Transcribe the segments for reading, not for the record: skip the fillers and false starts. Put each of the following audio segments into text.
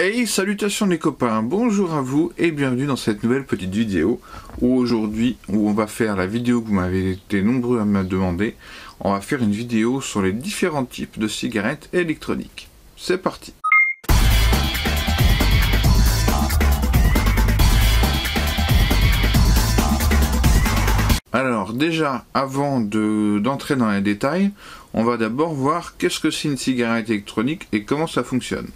Hey, salutations les copains, bonjour à vous et bienvenue dans cette nouvelle petite vidéo où aujourd'hui, on va faire la vidéo que vous m'avez été nombreux à me demander. On va faire une vidéo sur les différents types de cigarettes électroniques. C'est parti. Alors déjà, avant d'entrer dans les détails, on va d'abord voir qu'est-ce que c'est une cigarette électronique et comment ça fonctionne.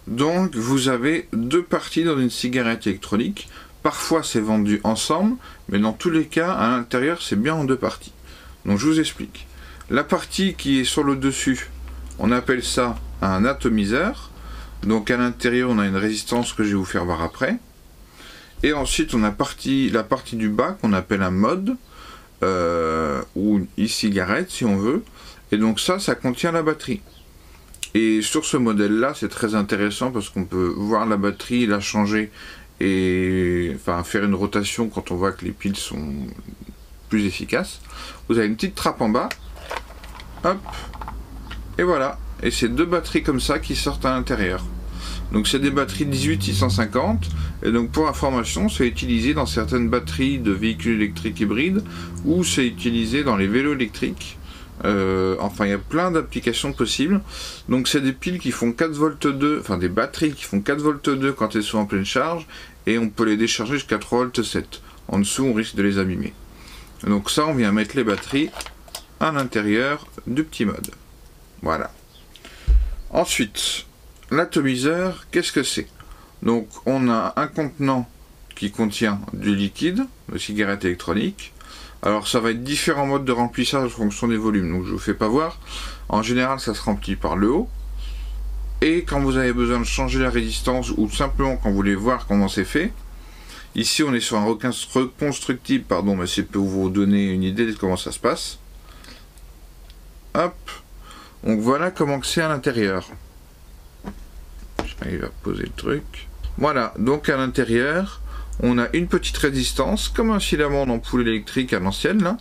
Donc vous avez deux parties dans une cigarette électronique. Parfois c'est vendu ensemble, mais dans tous les cas, à l'intérieur c'est bien en deux parties. Donc je vous explique. La partie qui est sur le dessus, on appelle ça un atomiseur. Donc à l'intérieur on a une résistance que je vais vous faire voir après. Et ensuite on a la partie du bas qu'on appelle un mode, ou une e-cigarette si on veut. Et donc ça contient la batterie. Et sur ce modèle-là, c'est très intéressant parce qu'on peut voir la batterie, la changer et enfin faire une rotation quand on voit que les piles sont plus efficaces. Vous avez une petite trappe en bas, hop, et voilà. Et c'est deux batteries comme ça qui sortent à l'intérieur. Donc c'est des batteries 18650, et donc pour information, c'est utilisé dans certaines batteries de véhicules électriques hybrides, ou c'est utilisé dans les vélos électriques. Enfin il y a plein d'applications possibles. Donc c'est des piles qui font 4 volts 2, enfin des batteries qui font 4 volts 2 quand elles sont en pleine charge, et on peut les décharger jusqu'à 3 volts 7. En dessous on risque de les abîmer. Donc ça on vient mettre les batteries à l'intérieur du petit mode. Voilà. Ensuite, l'atomiseur, qu'est-ce que c'est? Donc on a un contenant qui contient du liquide, de cigarette électronique. Alors ça va être différents modes de remplissage en fonction des volumes, donc je vous fais pas voir. En général ça se remplit par le haut, et quand vous avez besoin de changer la résistance ou simplement quand vous voulez voir comment c'est fait, ici on est sur un reconstructible, pardon, mais c'est pour vous donner une idée de comment ça se passe. Hop, donc voilà comment c'est à l'intérieur. Il va poser le truc. Voilà, donc à l'intérieur on a une petite résistance, comme un filament d'ampoule électrique à l'ancienne, là,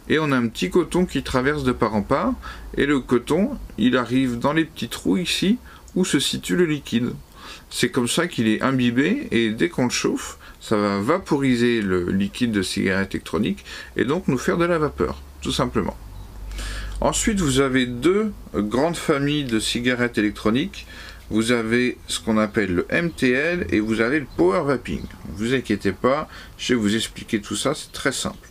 et on a un petit coton qui traverse de part en part, et le coton, il arrive dans les petits trous ici, où se situe le liquide. C'est comme ça qu'il est imbibé, et dès qu'on le chauffe, ça va vaporiser le liquide de cigarette électronique, et donc nous faire de la vapeur, tout simplement. Ensuite, vous avez deux grandes familles de cigarettes électroniques. Vous avez ce qu'on appelle le MTL et vous avez le Power Vaping. Ne vous inquiétez pas, je vais vous expliquer tout ça, c'est très simple.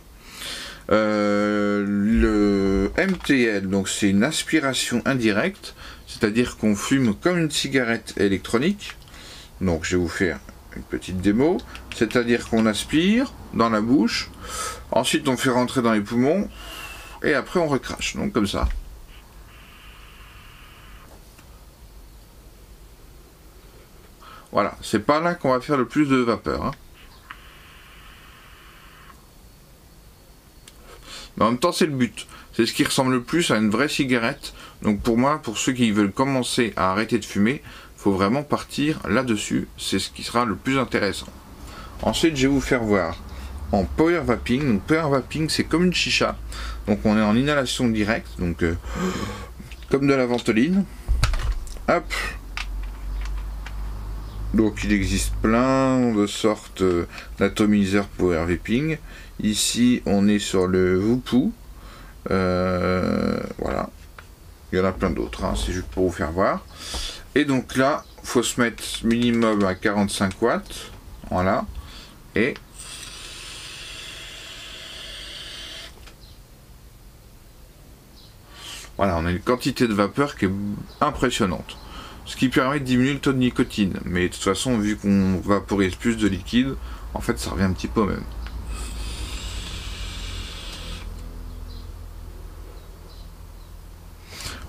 Le MTL, donc c'est une aspiration indirecte, c'est-à-dire qu'on fume comme une cigarette électronique. Donc je vais vous faire une petite démo, c'est-à-dire qu'on aspire dans la bouche, ensuite on fait rentrer dans les poumons, et après on recrache, donc comme ça. Voilà, c'est pas là qu'on va faire le plus de vapeur. Hein. Mais en même temps, c'est le but. C'est ce qui ressemble le plus à une vraie cigarette. Donc pour moi, pour ceux qui veulent commencer à arrêter de fumer, il faut vraiment partir là-dessus. C'est ce qui sera le plus intéressant. Ensuite, je vais vous faire voir en Power Vaping. Donc Power Vaping, c'est comme une chicha. Donc on est en inhalation directe, donc comme de la ventoline. Hop. Donc il existe plein de sortes d'atomiseurs Power Vaping. Ici on est sur le Voopoo. Voilà. Il y en a plein d'autres, hein. C'est juste pour vous faire voir. Et donc là, il faut se mettre minimum à 45 watts. Voilà. Et voilà, on a une quantité de vapeur qui est impressionnante. Ce qui permet de diminuer le taux de nicotine. Mais de toute façon, vu qu'on vaporise plus de liquide, en fait, ça revient un petit peu au même.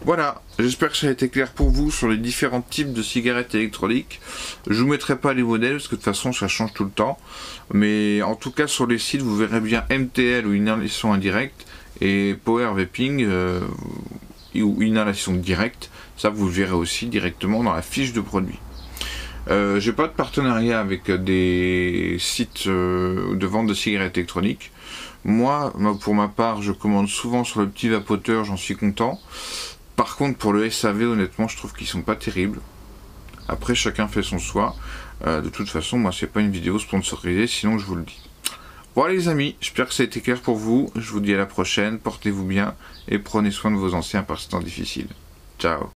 Voilà, j'espère que ça a été clair pour vous sur les différents types de cigarettes électroniques. Je vous mettrai pas les modèles, parce que de toute façon, ça change tout le temps. Mais en tout cas, sur les sites, vous verrez bien MTL ou inhalation indirecte, et Power Vaping ou inhalation directe. Ça, vous le verrez aussi directement dans la fiche de produit. J'ai pas de partenariat avec des sites de vente de cigarettes électroniques. Moi, pour ma part, je commande souvent sur le petit vapoteur, j'en suis content. Par contre, pour le SAV, honnêtement, je trouve qu'ils sont pas terribles. Après, chacun fait son choix. De toute façon, moi, c'est pas une vidéo sponsorisée, sinon je vous le dis. Voilà les amis, j'espère que ça a été clair pour vous. Je vous dis à la prochaine, portez-vous bien et prenez soin de vos anciens par ce temps difficile. Ciao.